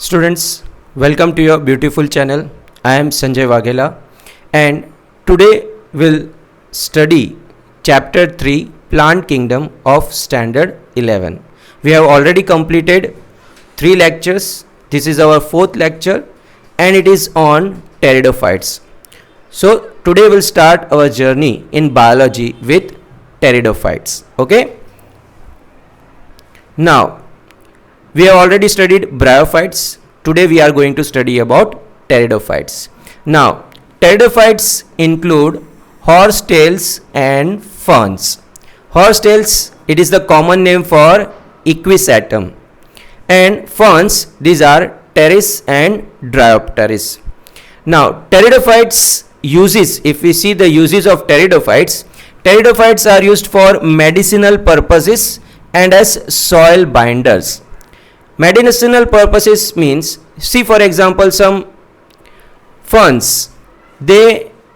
Students, welcome to your beautiful channel. I am Sanjay Waghela and today we'll study chapter 3 Plant Kingdom of Standard 11. We have already completed 3 lectures. This is our 4th lecture and it is on pteridophytes. So today we'll start our journey in biology with pteridophytes. Okay? Now, we have already studied bryophytes. Today we are going to study about pteridophytes. Now, pteridophytes include horsetails and ferns. Horsetails, it is the common name for Equisetum. And ferns, these are pteris and Dryopteris. Now, pteridophytes uses, if we see the uses of pteridophytes, pteridophytes are used for medicinal purposes and as soil binders. Medicinal purposes means, see for example some ferns,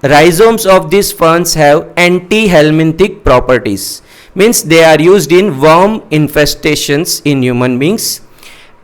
rhizomes of these ferns have anti-helminthic properties, means they are used in worm infestations in human beings.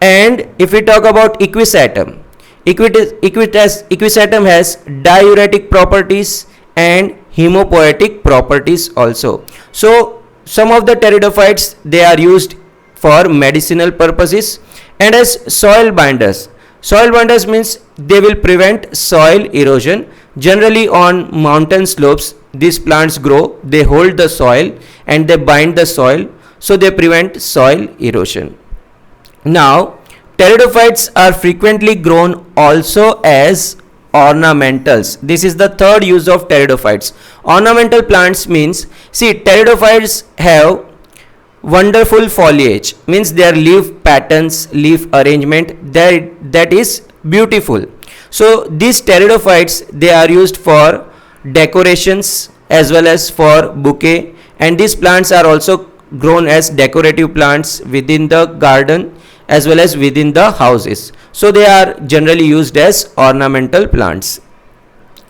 And if we talk about Equisetum, Equisetum has diuretic properties and hemopoietic properties also. So some of the pteridophytes, they are used for medicinal purposes and as soil binders. Soil binders means they will prevent soil erosion. Generally on mountain slopes, these plants grow, they hold the soil and they bind the soil, so they prevent soil erosion. Now, pteridophytes are frequently grown also as ornamentals. This is the third use of pteridophytes. Ornamental plants means, see, pteridophytes have wonderful foliage, means their leaf patterns, leaf arrangement, that is beautiful. So these pteridophytes, they are used for decorations as well as for bouquet, and these plants are also grown as decorative plants within the garden as well as within the houses. So they are generally used as ornamental plants.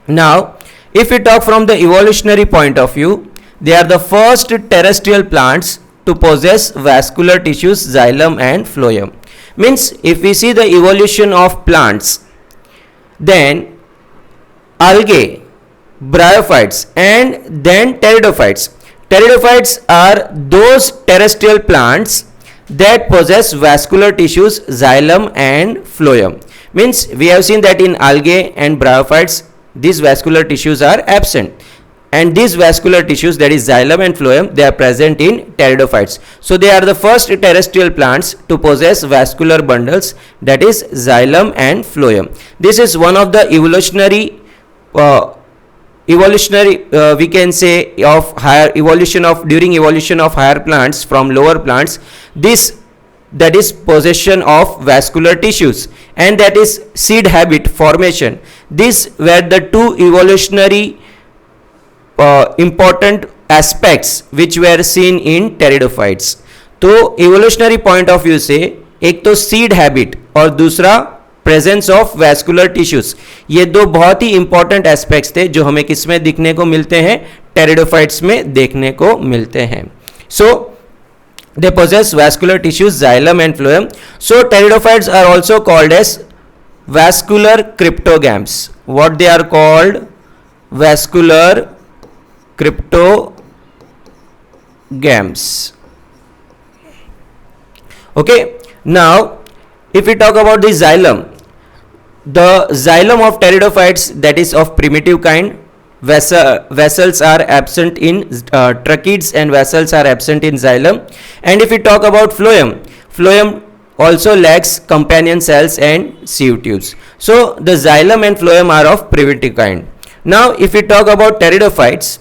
Now, if we talk from the evolutionary point of view, they are the first terrestrial plants to possess vascular tissues, xylem and phloem. Means if we see the evolution of plants, then algae, bryophytes and then pteridophytes. Pteridophytes are those terrestrial plants that possess vascular tissues, xylem and phloem. Means we have seen that in algae and bryophytes, these vascular tissues are absent. And these vascular tissues, that is xylem and phloem, they are present in pteridophytes. So they are the first terrestrial plants to possess vascular bundles, that is xylem and phloem. This is one of the evolutionary we can say of higher evolution of during evolution of higher plants from lower plants. This, that is possession of vascular tissues, and that is seed habit formation. These were the two evolutionary important aspects which were seen in pteridophytes. तो evolutionary point of view से एक तो seed habit और दूसरा presence of vascular tissues, ये दो बहुत ही important aspects थे जो हमें किस में दिखने को मिलते हैं, pteridophytes में देखने को मिलते हैं. So they possess vascular tissues, xylem and phloem. So pteridophytes are also called as vascular cryptogams. What they are called? Vascular cryptogams. Okay, now if we talk about the xylem of pteridophytes, that is of primitive kind. Vessels are absent in tracheids and vessels are absent in xylem. And if we talk about phloem also lacks companion cells and sieve tubes. So the xylem and phloem are of primitive kind. Now if we talk about pteridophytes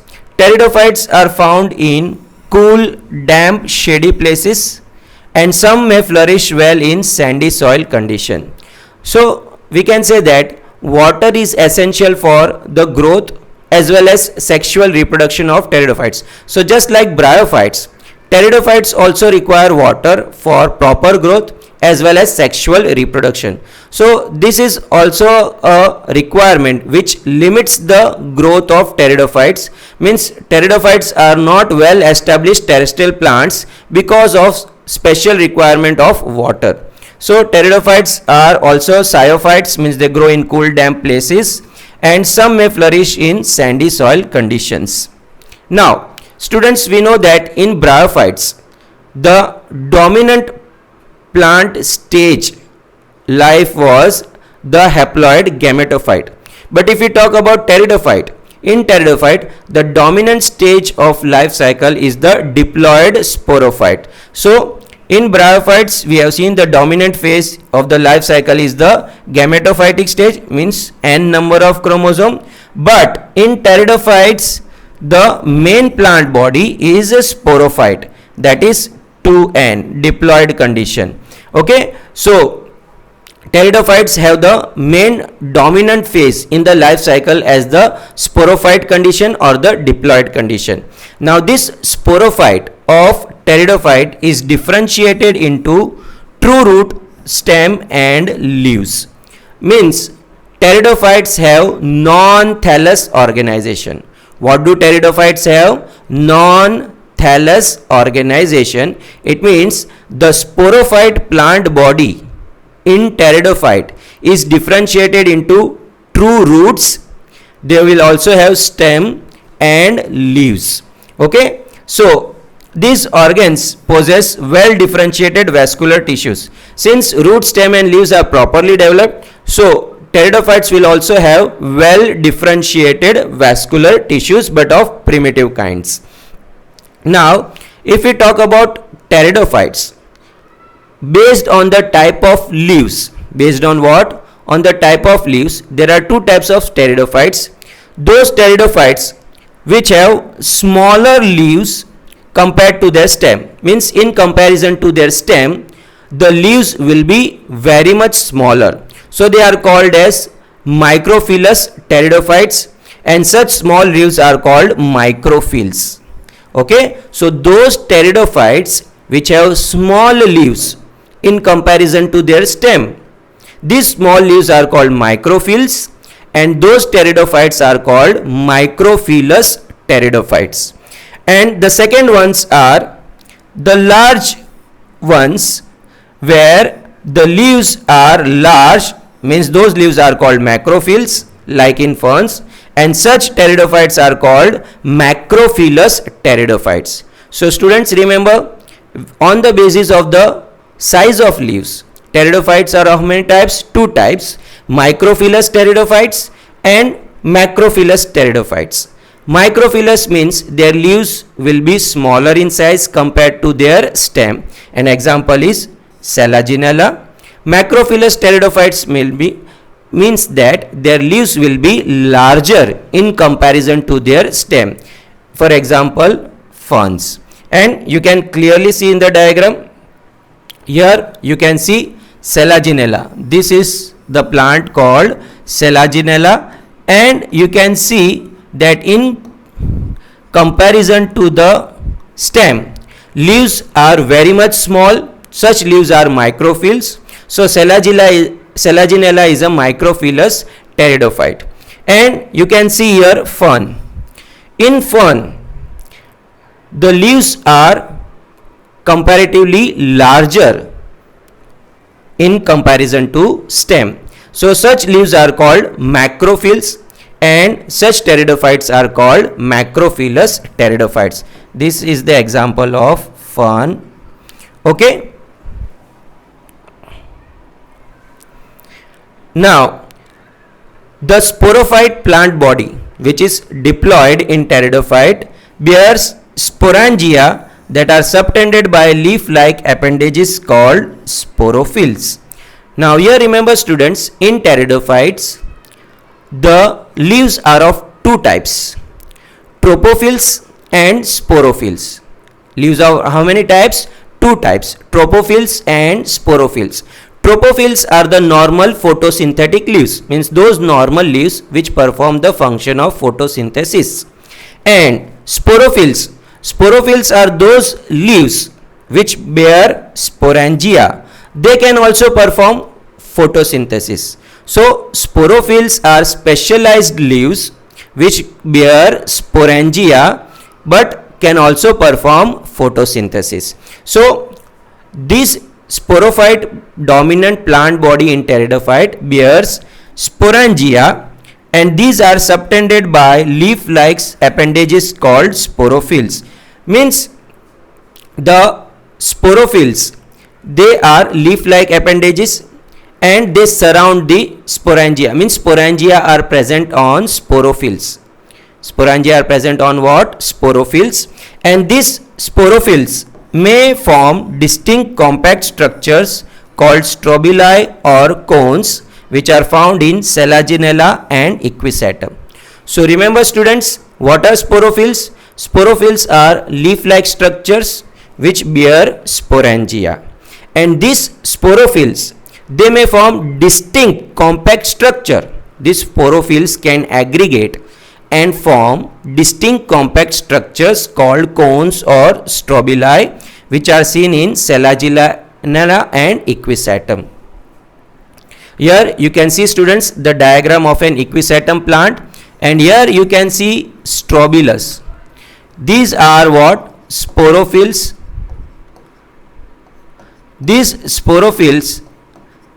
are found in cool, damp, shady places, and some may flourish well in sandy soil condition. So we can say that water is essential for the growth as well as sexual reproduction of pteridophytes. So just like bryophytes, pteridophytes also require water for proper growth as well as sexual reproduction. So this is also a requirement which limits the growth of pteridophytes. Means pteridophytes are not well established terrestrial plants because of special requirement of water. So pteridophytes are also xyophytes, means they grow in cool damp places, and some may flourish in sandy soil conditions. Now students, we know that in bryophytes the dominant plant stage life was the haploid gametophyte. But if we talk about pteridophyte, in pteridophyte the dominant stage of life cycle is the diploid sporophyte. So in bryophytes we have seen the dominant phase of the life cycle is the gametophytic stage, means n number of chromosome. But in pteridophytes the main plant body is a sporophyte, that is 2n, diploid condition. Okay, so pteridophytes have the main dominant phase in the life cycle as the sporophyte condition or the diploid condition. Now this sporophyte of pteridophyte is differentiated into true root, stem and leaves. Means pteridophytes have non-thallus organization. What do pteridophytes have? Non-thallus organization. It means the sporophyte plant body in pteridophyte is differentiated into true roots. They will also have stem and leaves. Okay, so these organs possess well differentiated vascular tissues. Since root, stem and leaves are properly developed, so pteridophytes will also have well differentiated vascular tissues, but of primitive kinds. Now if we talk about pteridophytes, based on the type of leaves, based on what? On the type of leaves, there are two types of pteridophytes. Those pteridophytes which have smaller leaves compared to their stem, means in comparison to their stem the leaves will be very much smaller, so they are called as microphylous pteridophytes, and such small leaves are called microphylls. Okay, so those pteridophytes which have small leaves in comparison to their stem, these small leaves are called microphylls, and those pteridophytes are called microphylous pteridophytes. And the second ones are the large ones where the leaves are large, means those leaves are called macrophylls like in ferns, and such pteridophytes are called macrophylous pteridophytes. So students, remember, on the basis of the size of leaves, pteridophytes are of how many types? Two types: microphylous pteridophytes and macrophylous pteridophytes. Microphylous means their leaves will be smaller in size compared to their stem. An example is Selaginella. Macrophylous pteridophytes means that their leaves will be larger in comparison to their stem. For example, ferns. And you can clearly see in the diagram, here you can see Selaginella. This is the plant called Selaginella, and you can see that in comparison to the stem, leaves are very much small. Such leaves are microphylls. So Selaginella is a microphylous pteridophyte. And you can see here fern. In fern, the leaves are comparatively larger in comparison to stem. So such leaves are called macrophylls, and such pteridophytes are called macrophylous pteridophytes. This is the example of fern. Okay. Now the sporophyte plant body, which is diploid in pteridophyte, bears sporangia that are subtended by leaf-like appendages called sporophylls. Now here remember students, in pteridophytes the leaves are of two types: tropophylls and sporophylls. Leaves are how many types? Two types: tropophylls and sporophylls. Tropophylls are the normal photosynthetic leaves, means those normal leaves which perform the function of photosynthesis. And sporophylls are those leaves which bear sporangia. They can also perform photosynthesis. So sporophylls are specialized leaves which bear sporangia but can also perform photosynthesis. So these sporophyte dominant plant body in pteridophyte bears sporangia, and these are subtended by leaf-like appendages called sporophylls. Means the sporophylls, they are leaf-like appendages and they surround the sporangia. Means sporangia are present on sporophylls. Sporangia are present on what? Sporophylls. And these sporophylls may form distinct compact structures called strobili or cones, which are found in Selaginella and Equisetum. So remember students, what are sporophylls? Sporophylls are leaf-like structures which bear sporangia. And these sporophylls, they may form distinct compact structure. These sporophylls can aggregate and form distinct compact structures called cones or strobili, which are seen in Selaginella and Equisetum. Here you can see students the diagram of an Equisetum plant, and here you can see strobilus. These are what? Sporophylls. These sporophylls,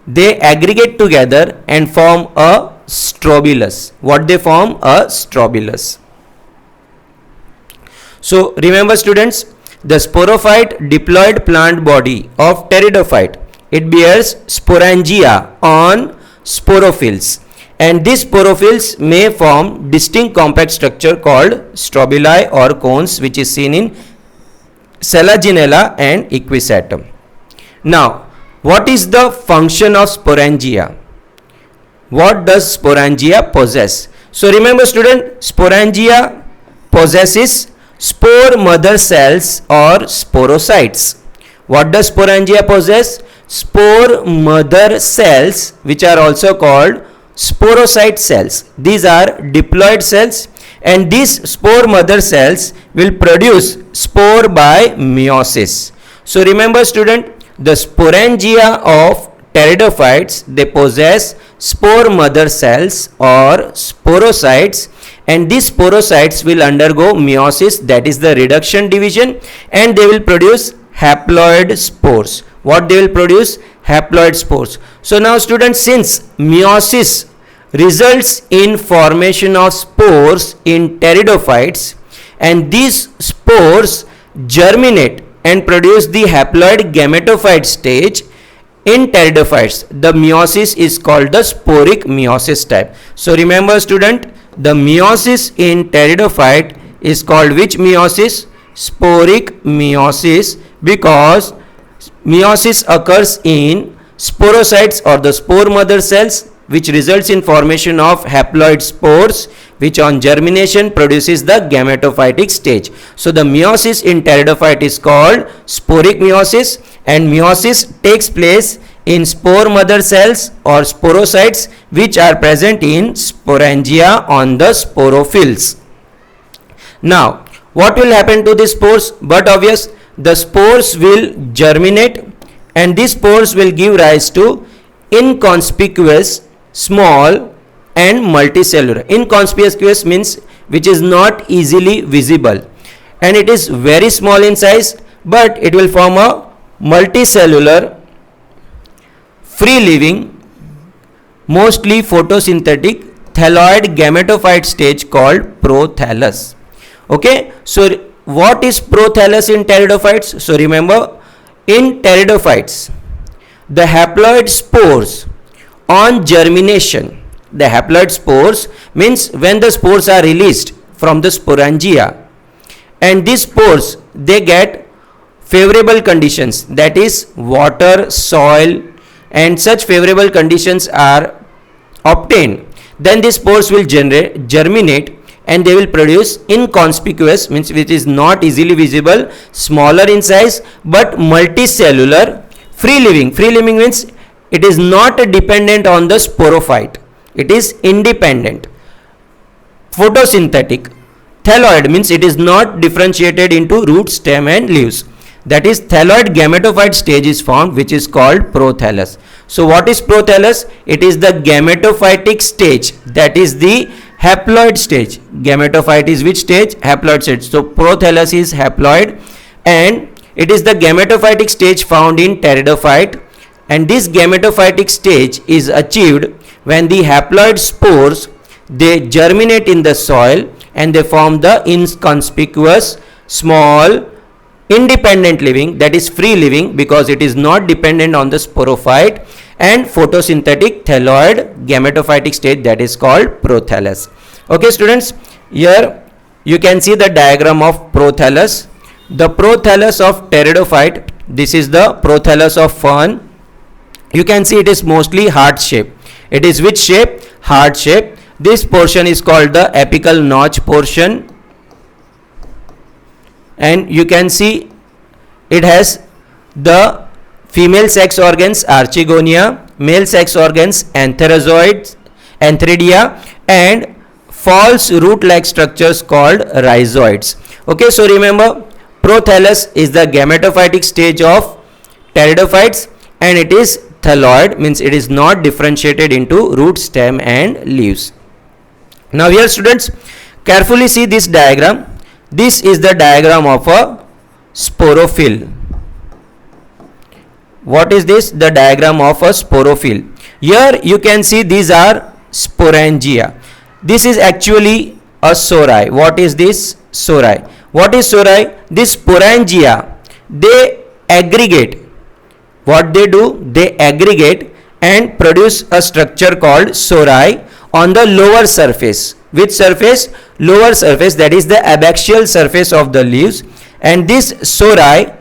they aggregate together and form a strobilus. What they form? A strobilus. So remember students, the sporophyte diploid plant body of pteridophyte, it bears sporangia on sporophylls, and these sporophylls may form distinct compact structure called strobili or cones, which is seen in Selaginella and Equisetum. Now, what is the function of sporangia? What does sporangia possess? So remember student, sporangia possesses spore mother cells or sporocytes. What does sporangia possess? Spore mother cells, which are also called sporocyte cells. These are diploid cells, and these spore mother cells will produce spore by meiosis. So remember student, the sporangia of pteridophytes, they possess spore mother cells or sporocytes, and these sporocytes will undergo meiosis, that is the reduction division, and they will produce haploid spores. What they will produce? Haploid spores. So now students, since meiosis results in formation of spores in pteridophytes, and these spores germinate and produce the haploid gametophyte stage in pteridophytes, the meiosis is called the sporic meiosis type. So remember student, the meiosis in pteridophyte is called which meiosis? Sporic meiosis, because meiosis occurs in sporocytes or the spore mother cells, which results in formation of haploid spores, which on germination produces the gametophytic stage. So the meiosis in pteridophyte is called sporic meiosis, and meiosis takes place in spore mother cells or sporocytes, which are present in sporangia on the sporophylls. Now, what will happen to the spores? But obvious, the spores will germinate, and these spores will give rise to inconspicuous, small and multicellular. Inconspicuous means which is not easily visible, and it is very small in size, but it will form a multicellular, free living, mostly photosynthetic thalloid gametophyte stage called prothallus. Okay, so what is prothallus in pteridophytes? So remember, in pteridophytes, the haploid spores on germination, the haploid spores means when the spores are released from the sporangia, and these spores, they get favorable conditions, that is water, soil, and such favorable conditions are obtained, then these spores will germinate, and they will produce inconspicuous, means which is not easily visible, smaller in size, but multicellular, free living. Free living means it is not dependent on the sporophyte, it is independent. Photosynthetic. Thalloid means it is not differentiated into root, stem and leaves. That is, thalloid gametophyte stage is formed, which is called prothallus. So what is prothallus? It is the gametophytic stage, that is the haploid stage. Gametophyte is which stage? Haploid stage. So prothallus is haploid, and It is the gametophytic stage found in pteridophyte, and this gametophytic stage is achieved when the haploid spores, they germinate in the soil and they form the inconspicuous small independent living, that is free living, because it is not dependent on the sporophyte, and photosynthetic thalloid gametophytic stage, that is called prothallus. Okay students, here you can see the diagram of prothallus. The prothallus of pteridophyte, this is the prothallus of fern. You can see it is mostly heart shape. It is which shape? Heart shape. This portion is called the apical notch portion, and you can see it has the female sex organs archegonia, male sex organs antherozoids, antheridia, and false root like structures called rhizoids. Okay, so remember, prothallus is the gametophytic stage of pteridophytes, and it is thalloid, means it is not differentiated into root, stem and leaves. Now here students, carefully see this diagram. This is the diagram of a sporophyll. What is this? The diagram of a sporophyll. Here you can see these are sporangia. This is actually a sori. What is this? Sori. What is sori? This sporangia, they aggregate. What they do? They aggregate and produce a structure called sori on the lower surface. Which surface? Lower surface, that is the abaxial surface of the leaves, and this sori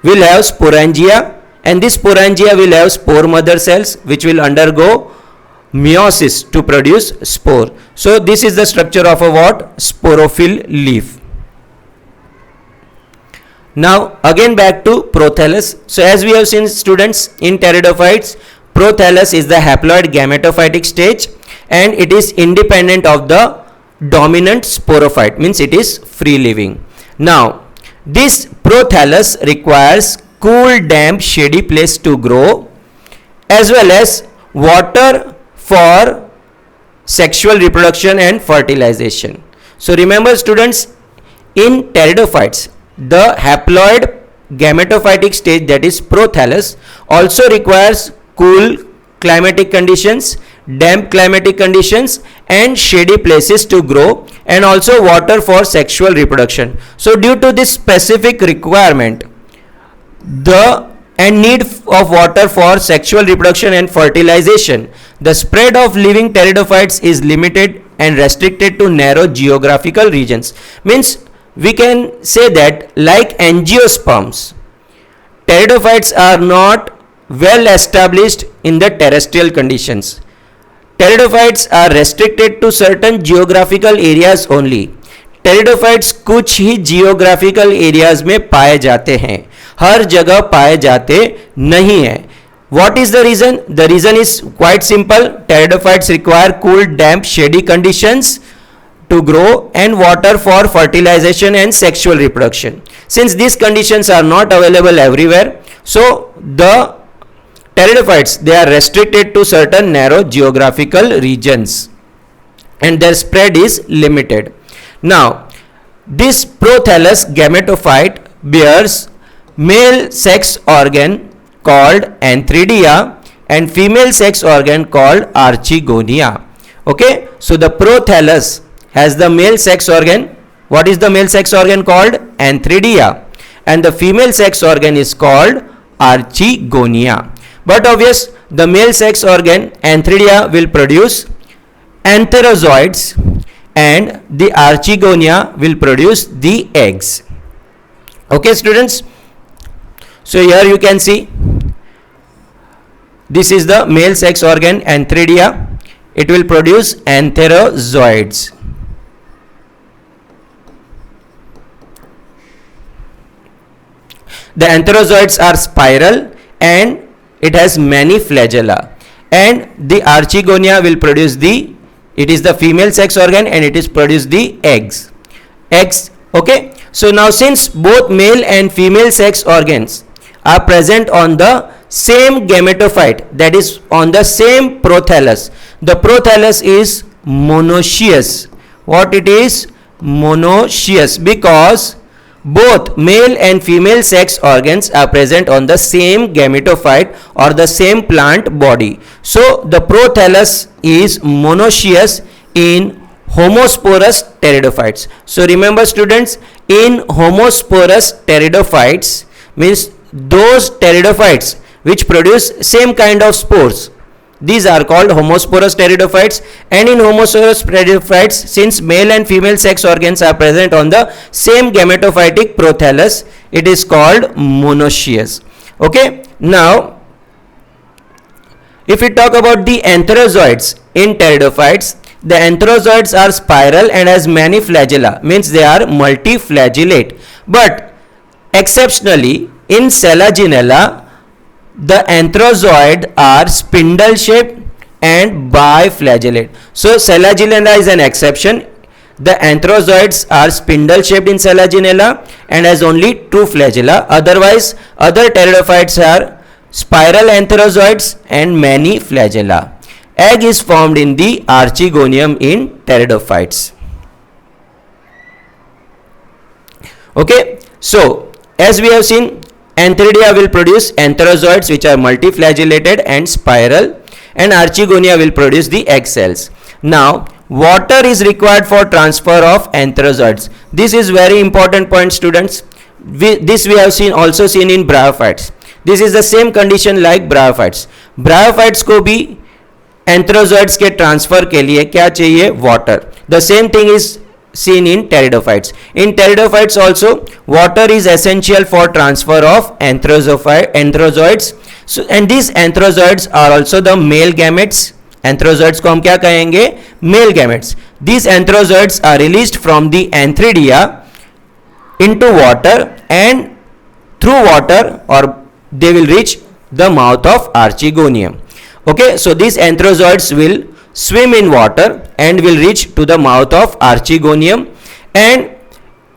will have sporangia, and this sporangia will have spore mother cells which will undergo meiosis to produce spore. So this is the structure of a what? Sporophyll leaf. Now again back to prothallus. So as we have seen students, in pteridophytes, prothallus is the haploid gametophytic stage, and it is independent of the dominant sporophyte, means it is free living. Now this prothallus requires cool, damp, shady place to grow, as well as water for sexual reproduction and fertilization. So remember students, in pteridophytes, the haploid gametophytic stage, that is prothallus, also requires cool climatic conditions, damp climatic conditions and shady places to grow, and also water for sexual reproduction. So due to this specific requirement, and need of water for sexual reproduction and fertilization, the spread of living pteridophytes is limited and restricted to narrow geographical regions. Means we can say that, like angiosperms, pteridophytes are not well established in the terrestrial conditions. Pteridophytes are restricted to certain geographical areas only. Pteridophytes कुछ ही geographical areas में पाए जाते हैं, हर जगह पाए जाते नहीं है. What is the reason? The reason is quite simple. Pteridophytes require cool, damp, shady conditions to grow and water for fertilization and sexual reproduction. Since these conditions are not available everywhere, so the pteridophytes, they are restricted to certain narrow geographical regions and their spread is limited. Now, this prothallus gametophyte bears male sex organ called antheridia and female sex organ called archegonia. Okay, so the prothallus has the male sex organ. What is the male sex organ called? Antheridia, and the female sex organ is called archegonia. But obvious, the male sex organ antheridia will produce antherozoids and the archegonia will produce the eggs. Okay students, so here you can see this is the male sex organ antheridia. It will produce antherozoids. The antherozoids are spiral and it has many flagella, and the archegonia will produce the, it is the female sex organ and it is produce the eggs. Okay, so now since both male and female sex organs are present on the same gametophyte, that is on the same prothallus, the prothallus is monoecious. What it is? Monoecious, because both male and female sex organs are present on the same gametophyte or the same plant body. So the prothallus is monoecious in homosporous pteridophytes. So remember students, in homosporous pteridophytes means those pteridophytes which produce same kind of spores, these are called homosporous pteridophytes. And in homosporous pteridophytes, since male and female sex organs are present on the same gametophytic prothallus, it is called monoecious. Okay, now if we talk about the antherozoids in pteridophytes, the antherozoids are spiral and has many flagella, means they are multiflagellate. But exceptionally in Selaginella, the antherozoid are spindle shaped and biflagellate. So Selaginella is an exception. The antherozoids are spindle shaped in Selaginella and has only 2 flagella. Otherwise, other pteridophytes are spiral antherozoids and many flagella. Egg is formed in the archegonium in pteridophytes. Okay, so as we have seen, Antheridia will produce antherozoids which are multiflagellated and spiral, and Archegonia will produce the egg cells. Now, water is required for transfer of antherozoids. This is very important point, students. This we have also seen in bryophytes. This is the same condition like bryophytes. Bryophytes को भी antherozoids के transfer के लिए क्या चाहिए? Water. The same thing is seen in pteridophytes. In pteridophytes also, water is essential for transfer of antherozoids. So, and these antherozoids are also the male gametes. Antherozoids को हम क्या कहेंगे? Male gametes. These antherozoids are released from the antheridia into water, and through water or they will reach the mouth of archegonium. Okay, so these antherozoids will swim in water and will reach to the mouth of archegonium, and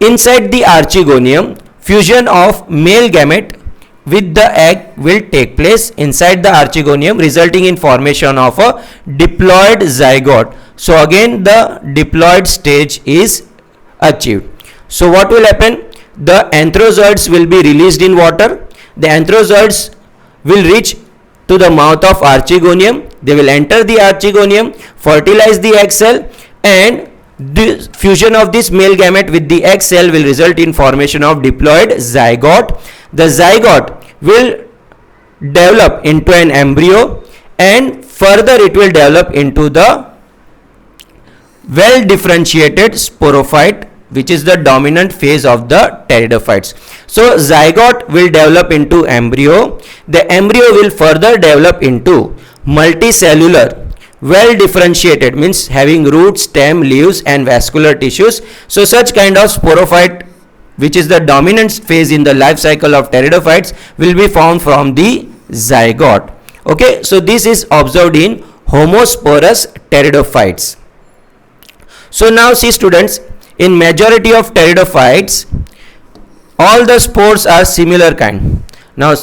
inside the archegonium fusion of male gamete with the egg will take place inside the archegonium, resulting in formation of a diploid zygote. So again the diploid stage is achieved. So what will happen? The antherozoids will be released in water. The antherozoids will reach to the mouth of archegonium. They will enter the archegonium, fertilize the egg cell, and the fusion of this male gamete with the egg cell will result in formation of diploid zygote. The zygote will develop into an embryo, and further it will develop into the well differentiated sporophyte, which is the dominant phase of the pteridophytes. So zygote will develop into embryo. The embryo will further develop into multicellular, well differentiated, means having roots, stem, leaves and vascular tissues. So such kind of sporophyte, which is the dominant phase in the life cycle of pteridophytes, will be found from the zygote. Okay, so this is observed in homosporous pteridophytes. So now see students, in majority of pteridophytes, all the spores are similar kind. Now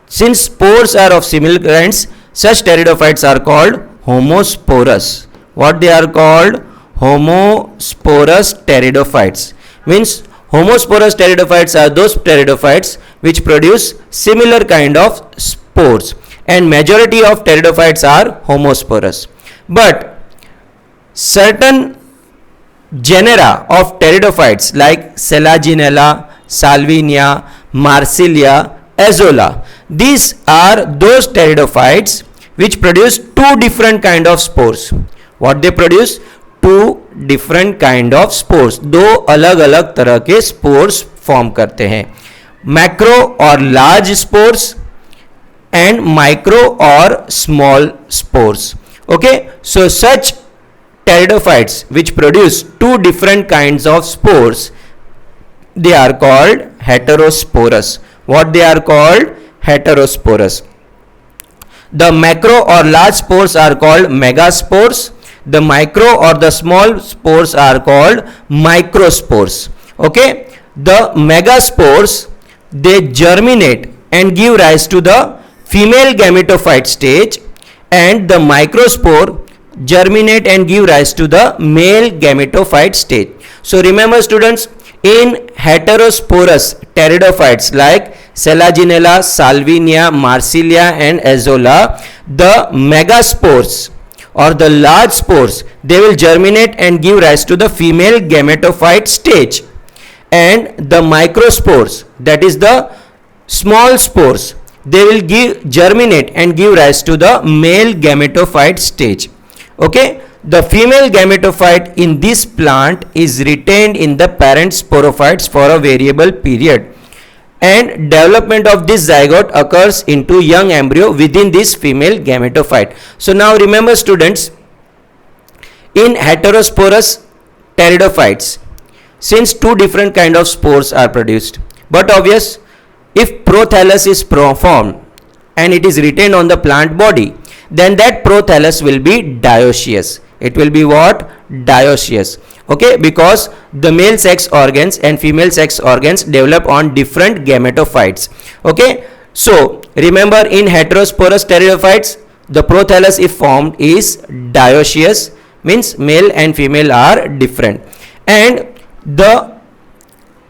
since spores are of similar kinds, such pteridophytes are called homosporous. What they are called? Homosporous pteridophytes. Means homosporous pteridophytes are those pteridophytes which produce similar kind of spores, and majority of pteridophytes are homosporous. But certain genera of pteridophytes like Selaginella, Salvinia, Marsilia, Azolla, these are those pteridophytes which produce 2 different kind of spores. What they produce? 2 different kind of spores. दो अलग अलग तरह के spores form करते हैं. Macro or large spores and micro or small spores. Okay, so such pteridophytes which produce 2 different kinds of spores, they are called heterosporous. What they are called? Heterosporous. The macro or large spores are called megaspores. The micro or the small spores are called microspores. Okay, the megaspores, they germinate and give rise to the female gametophyte stage, and the microspore germinate and give rise to the male gametophyte stage. So remember students, in heterosporous pteridophytes like Selaginella, Salvinia, Marsilia and Azolla, the megaspores or the large spores, they will germinate and give rise to the female gametophyte stage, and the microspores, that is the small spores, they will germinate and give rise to the male gametophyte stage. Okay, the female gametophyte in this plant is retained in the parent sporophytes for a variable period, and development of this zygote occurs into young embryo within this female gametophyte. So now remember students, in heterosporous pteridophytes, since two different kind of spores are produced, but obvious, if prothallus is formed and it is retained on the plant body, then that prothallus will be dioecious. It will be what? Dioecious. Okay, because the male sex organs and female sex organs develop on different gametophytes. Okay, so remember, in heterosporous pteridophytes, the prothallus if formed is dioecious, means male and female are different, and the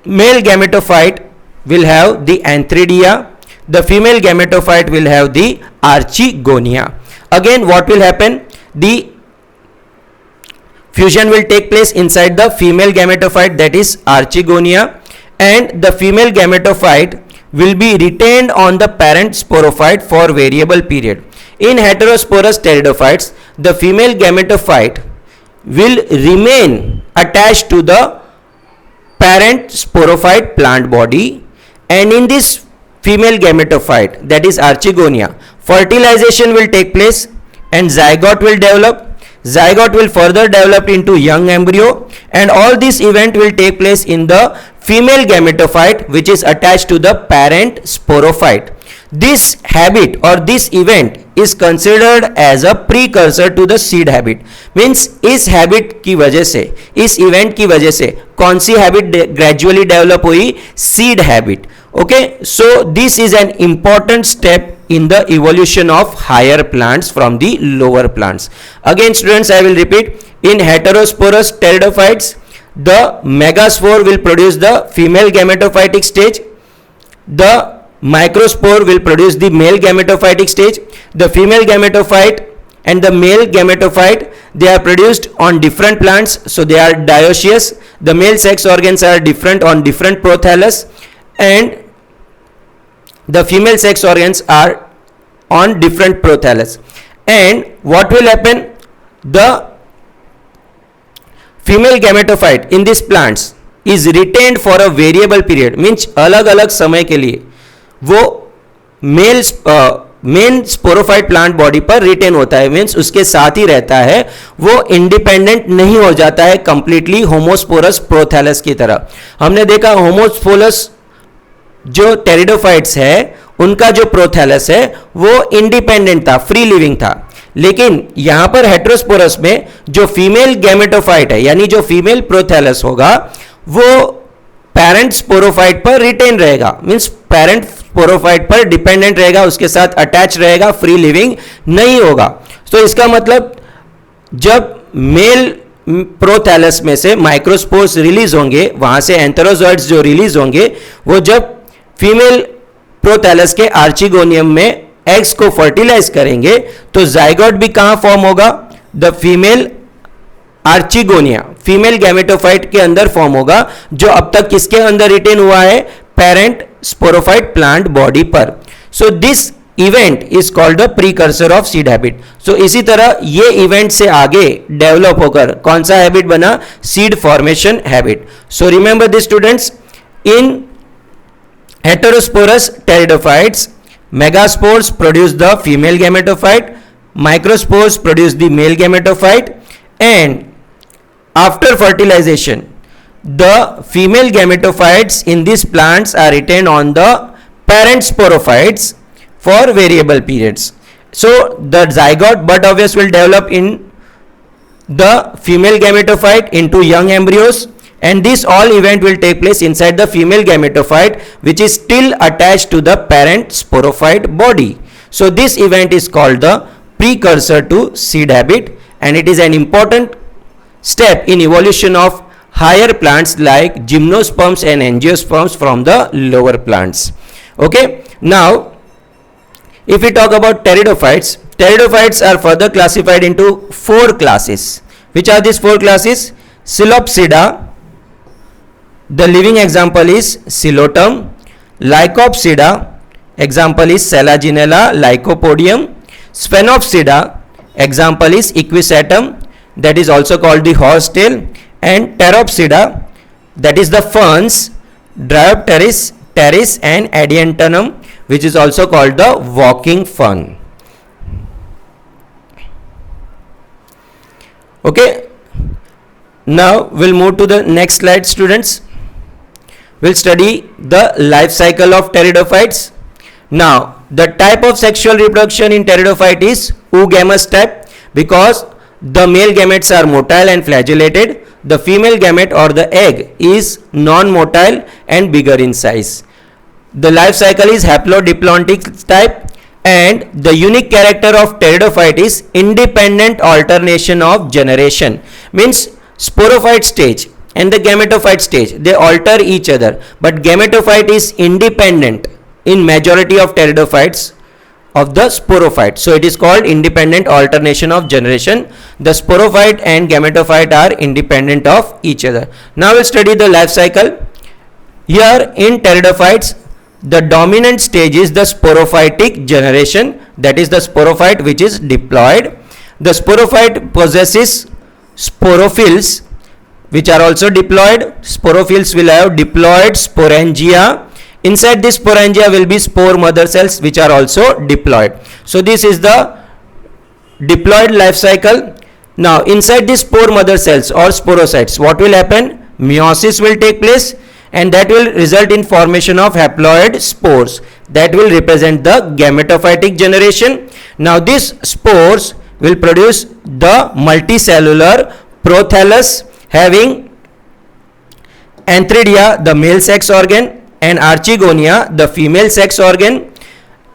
male gametophyte will have the antheridia, the female gametophyte will have the archegonia. Again, what will happen? The fusion will take place inside the female gametophyte, that is archegonia, and the female gametophyte will be retained on the parent sporophyte for variable period. In heterosporous pteridophytes, the female gametophyte will remain attached to the parent sporophyte plant body, and in this female gametophyte, that is archegonia, fertilization will take place and zygote will develop. Zygote will further develop into young embryo, and all this event will take place in the female gametophyte which is attached to the parent sporophyte. This habit or this event is considered as a precursor to the seed habit. Means इस habit की वजह से, इस event की वजह से कौन सी habit gradually develop हुई? Seed habit. Okay, so this is an important step in the evolution of higher plants from the lower plants. Again students, I will repeat, in heterosporous pteridophytes, the megaspore will produce the female gametophytic stage, the microspore will produce the male gametophytic stage. The female gametophyte and the male gametophyte, they are produced on different plants, so they are dioecious. The male sex organs are different on different prothallus, and the female sex organs are on different prothallus. And what will happen? The female gametophyte in these plants is retained for a variable period, means अलग अलग समय के लिए वो male main sporophyte plant body पर retain होता है, means उसके साथ ही रहता है, वो इंडिपेंडेंट नहीं हो जाता है कंप्लीटली होमोस्पोरस प्रोथैलस की तरह. हमने देखा होमोस्पोरस जो टेरिडोफाइट्स है उनका जो प्रोथैलस है वो इंडिपेंडेंट था, फ्री लिविंग था, लेकिन यहां पर हेट्रोस्पोरस में जो फीमेल गैमेटोफाइट है यानी जो फीमेल प्रोथैलस होगा वो पेरेंट स्पोरोफाइट पर रिटेन रहेगा, मींस पेरेंट स्पोरोफाइट पर डिपेंडेंट रहेगा, उसके साथ अटैच रहेगा, फ्री लिविंग नहीं होगा. तो इसका मतलब जब मेल प्रोथैलस में से माइक्रोस्पोर्स रिलीज होंगे, वहां से एंथेरोजोइड्स जो रिलीज होंगे वो जब फीमेल प्रोथैलस के आर्चिगोनियम में एग्स को फर्टिलाइज करेंगे तो जाइगोट भी कहां फॉर्म होगा? The female archegonia, female gametophyte के अंदर फॉर्म होगा, जो अब तक किसके अंदर रिटेन हुआ है? पेरेंट स्पोरोफाइट प्लांट बॉडी पर. So this event is called the precursor of seed habit. So इसी तरह ये इवेंट से आगे डेवलप होकर कौन सा हैबिट बना? Seed formation habit. So remember this students, in heterosporous pteridophytes, megaspores produce the female gametophyte, microspores produce the male gametophyte, and after fertilization the female gametophytes in these plants are retained on the parent sporophytes for variable periods. So the zygote bud obvious will develop in the female gametophyte into young embryos, and this all event will take place inside the female gametophyte which is still attached to the parent sporophyte body. So this event is called the precursor to seed habit, and it is an important step in evolution of higher plants like gymnosperms and angiosperms from the lower plants. Okay, now if we talk about pteridophytes, pteridophytes are further classified into 4 classes. Which are these 4 classes? Coelopsida, the living example is Coelotum. Lycopsida, example is Selaginella, Lycopodium. Sphenopsida, example is Equisetum, that is also called the horsetail. And Pteropsida, that is the ferns, Dryopteris, Pteris and Adiantonum, which is also called the walking fern. Okay, now we'll move to the next slide, students. We'll study the life cycle of pteridophytes. Now, the type of sexual reproduction in pteridophyte is oogamous type, because the male gametes are motile and flagellated. The female gamete or the egg is non-motile and bigger in size. The life cycle is haplodiplontic type, and the unique character of pteridophyte is independent alternation of generation. Means sporophyte stage and the gametophyte stage, they alter each other, but gametophyte is independent in majority of pteridophytes of the sporophyte. So it is called independent alternation of generation. The sporophyte and gametophyte are independent of each other. Now we'll study the life cycle. Here in pteridophytes, the dominant stage is the sporophytic generation, that is the sporophyte which is diploid. The sporophyte possesses sporophylls which are also diploid. Sporophylls will have diploid sporangia. Inside this sporangia will be spore mother cells which are also diploid. So this is the diploid life cycle. Now inside this spore mother cells or sporocytes, what will happen? Meiosis will take place, and that will result in formation of haploid spores that will represent the gametophytic generation. Now these spores will produce the multicellular prothallus having antheridia, the male sex organ, and archegonia, the female sex organ.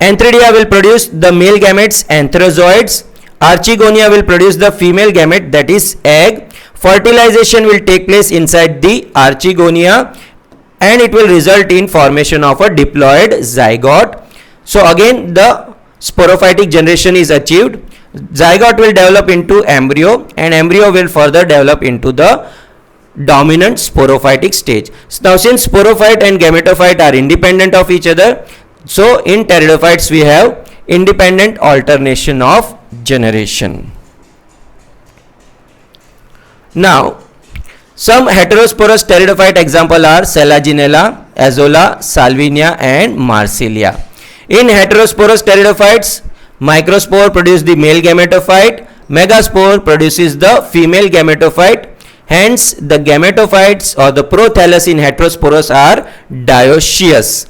Antheridia will produce the male gametes, antherozoids. Archegonia will produce the female gamete, that is egg. Fertilization will take place inside the archegonia, and it will result in formation of a diploid zygote. So again the sporophytic generation is achieved. Zygote will develop into embryo, and embryo will further develop into the dominant sporophytic stage. Now since sporophyte and gametophyte are independent of each other, so in pteridophytes we have independent alternation of generation. Now some heterosporous pteridophyte example are Selaginella, Azolla, Salvinia and Marsilia. In heterosporous pteridophytes, microspore produces the male gametophyte, megaspore produces the female gametophyte. Hence the gametophytes or the prothallus in heterosporous are dioecious.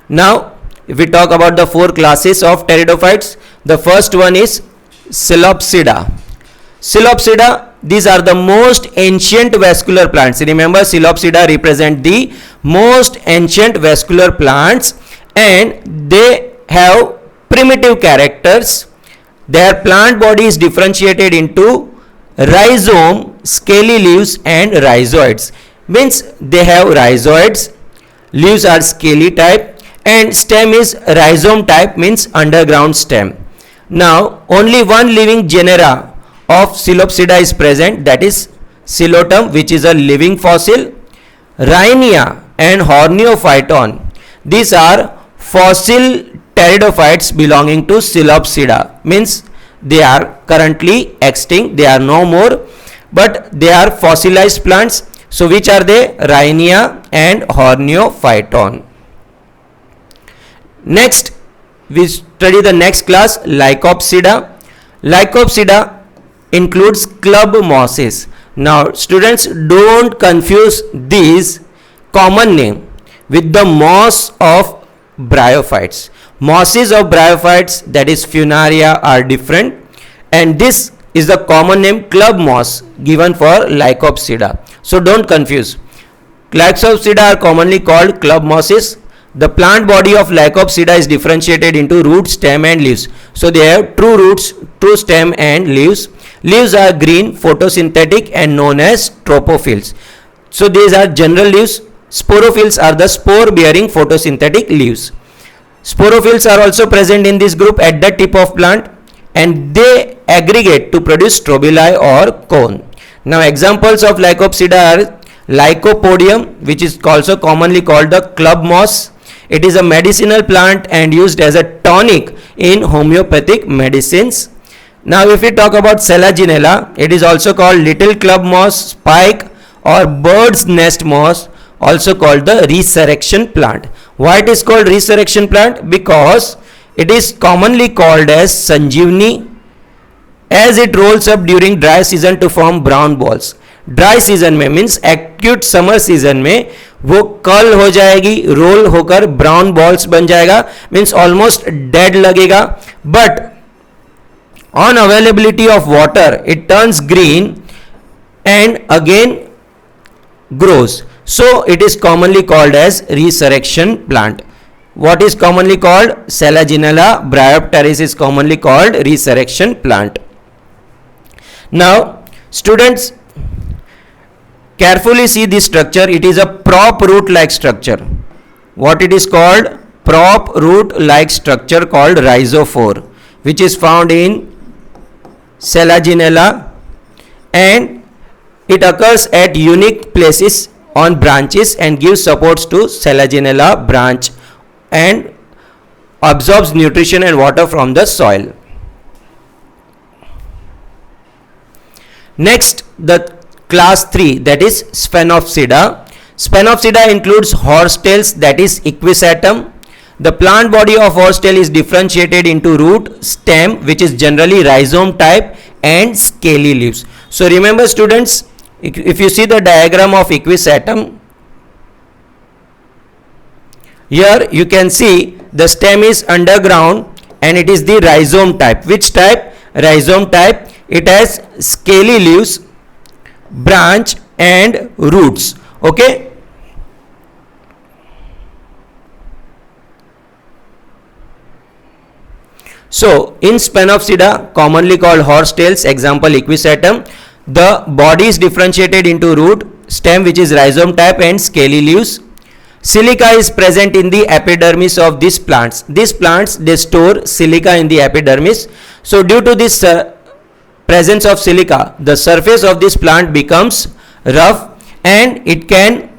Now if we talk about the 4 classes of pteridophytes, the first one is Coelopsida. Coelopsida, these are the most ancient vascular plants. Remember, Coelopsida represent the most ancient vascular plants, and they have primitive characters. Their plant body is differentiated into rhizome, scaly leaves and rhizoids. Means they have rhizoids, leaves are scaly type, and stem is rhizome type, means underground stem. Now only one living genera of Coelopsida is present, that is Coelotum, which is a living fossil. Rhynia and Horneophyton, these are fossil pteridophytes belonging to Coelopsida, means they are currently extinct, they are no more, but they are fossilized plants. So which are they? Rhynia and Horneophyton. Next we study the next class, Lycopsida. Lycopsida includes club mosses. Now students, don't confuse these common name with the moss of bryophytes. Mosses of bryophytes, that is Funaria, are different, and this is the common name club moss given for Lycopsida. So don't confuse. Lycopsida are commonly called club mosses. The plant body of Lycopsida is differentiated into root, stem and leaves. So they have true roots, true stem and leaves. Leaves are green, photosynthetic and known as tropophills. So these are general leaves. Sporophills are the spore bearing photosynthetic leaves. Sporophills are also present in this group at the tip of plant, and they aggregate to produce strobili or cone. Now examples of Lycopsida are Lycopodium, which is also commonly called the club moss. It is a medicinal plant and used as a tonic in homeopathic medicines. Now if we talk about Selaginella, it is also called little club moss, spike or bird's nest moss, also called the resurrection plant. Why it is called resurrection plant? Because it is commonly called as Sanjeevani, as it rolls up during dry season to form brown balls. Dry season में means acute summer season में वो curl हो जाएगी, role होकर brown balls बन जाएगा, means almost dead लगेगा, but on availability of water it turns green and again grows. So it is commonly called as resurrection plant. What is commonly called? Selaginella bryopteris is commonly called resurrection plant. Now students, carefully see this structure. It is a prop root like structure. What it is called? Prop root like structure called rhizophore, which is found in Selaginella, and it occurs at unique places on branches and gives supports to Selaginella branch and absorbs nutrition and water from the soil. Next, the class 3, that is Sphenopsida. Sphenopsida includes horsetails, that is Equisetum. The plant body of horsetail is differentiated into root, stem, which is generally rhizome type, and scaly leaves. So remember students, if you see the diagram of Equisetum, here you can see the stem is underground and it is the rhizome type. Which type? Rhizome type. It has scaly leaves, branch and roots. Okay. So in Sphenopsida, commonly called horsetails, example Equisetum, the body is differentiated into root, stem which is rhizome type and scaly leaves. Silica is present in the epidermis of these plants. These plants, they store silica in the epidermis. So due to this presence of silica, the surface of this plant becomes rough and it can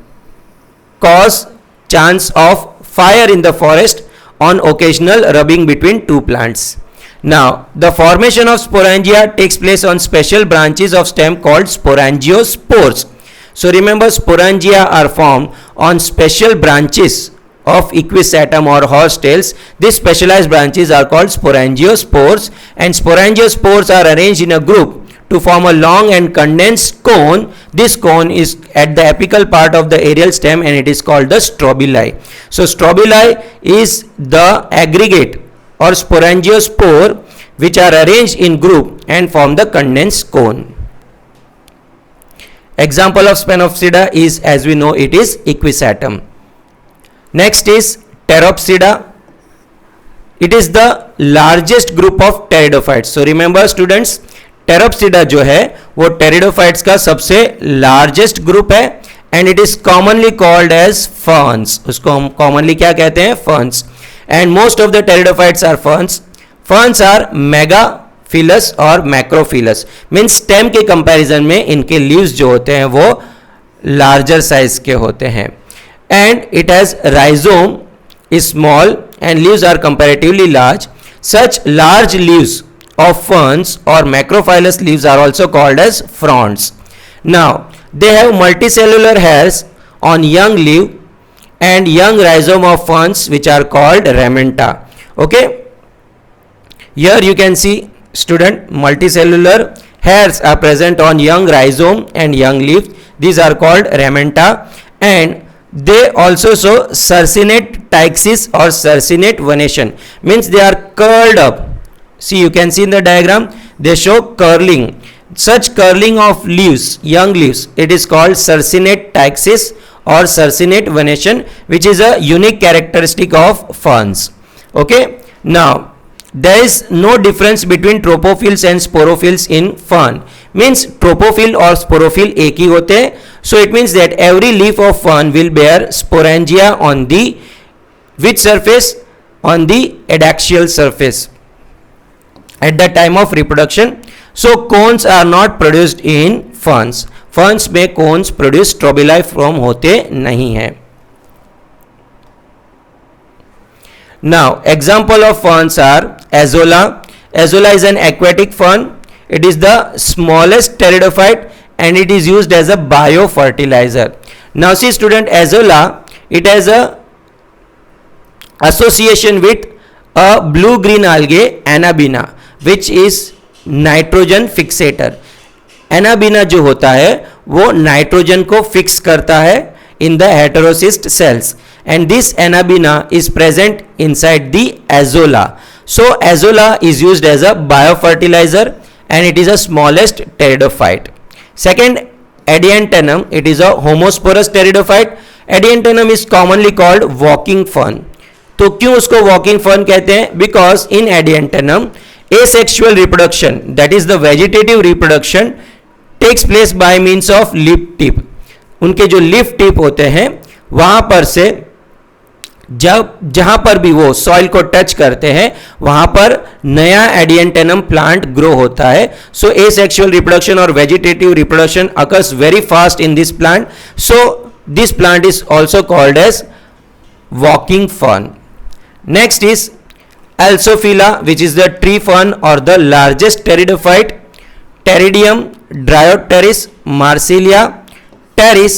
cause chance of fire in the forest on occasional rubbing between two plants. Now, the formation of sporangia takes place on special branches of stem called sporangiospores. So remember, sporangia are formed on special branches of Equisetum or horsetails. These specialized branches are called sporangiospores, and sporangiospores are arranged in a group to form a long and condensed cone. This cone is at the apical part of the aerial stem and it is called the strobili. So strobili is the aggregate or sporangiospore which are arranged in group and form the condensed cone. Example of Sphenopsida is, as we know, it is Equisetum. Next is Pteropsida. It is the largest group of pteridophytes. So remember students, Pteropsida जो है वो pteridophytes का सबसे largest group है and it is commonly called as ferns. उसको हम commonly क्या कहते हैं? Ferns. And most of the pteridophytes are ferns. Ferns are megaphilous और macrophilous. Means stem के comparison में इनके leaves जो होते हैं वो larger size के होते हैं. And it has rhizome is small and leaves are comparatively large. Such large leaves of ferns or macrophilous leaves are also called as fronds. Now, they have multicellular hairs on young leaf and young rhizome of ferns which are called ramenta. Okay. Here you can see student, multicellular hairs are present on young rhizome and young leaf. These are called ramenta, and they also show circinate tyxis or circinate venation. Means they are curled up. See, you can see in the diagram, they show curling. Such curling of leaves, young leaves, it is called circinate tyxis or circinate venation, which is a unique characteristic of ferns. Okay, now there is no difference between tropophills and sporophills in fern. Means tropophyll और sporophyll एक ही होते हैं. So it means that every leaf of fern will bear sporangia on the which surface? On the adaxial surface at the time of reproduction. So cones are not produced in ferns. Ferns में cones produce strobili होते नहीं हैं. Now example of ferns are Azolla. Azolla is an aquatic fern. It is the smallest pteridophyte and it is used as a biofertilizer. Now see student, Azolla, it has a association with a blue green algae Anabaena, which is nitrogen fixator. Anabaena जो होता है वो nitrogen को fix करता है in the heterocyst cells, and this Anabaena is present inside the Azolla. So Azolla is used as a biofertilizer and it is the smallest pteridophyte. Second, Adiantenum, it is a homosporous pteridophyte. Adiantenum is commonly called walking fern. तो क्यों उसको walking fern कहते हैं? Because in Adiantenum asexual reproduction, that is the vegetative reproduction, takes place by means of leaf tip. उनके जो leaf tip होते हैं वहां पर से जब जहां पर भी वो सॉइल को टच करते हैं वहां पर नया एडियंटेनम प्लांट ग्रो होता है. सो एसेक्सुअल रिप्रोडक्शन और vegetative reproduction occurs very fast in this plant. So this plant is also called as walking fern. Next is Alsophila, which is the tree fern or the largest pteridophyte. Pteridium, Dryopteris, Marsilia, Pteris,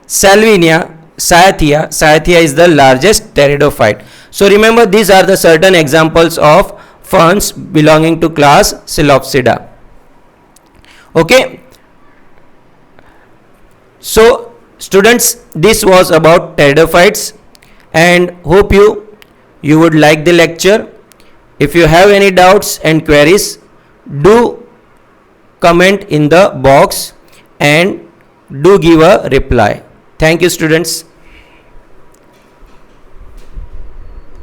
Salvinia, Cyathea. Cyathea is the largest pteridophyte. So remember, these are the certain examples of ferns belonging to class Psilopsida. Okay. So students, this was about pteridophytes and hope you would like the lecture. If you have any doubts and queries, do comment in the box and do give a reply. Thank you students.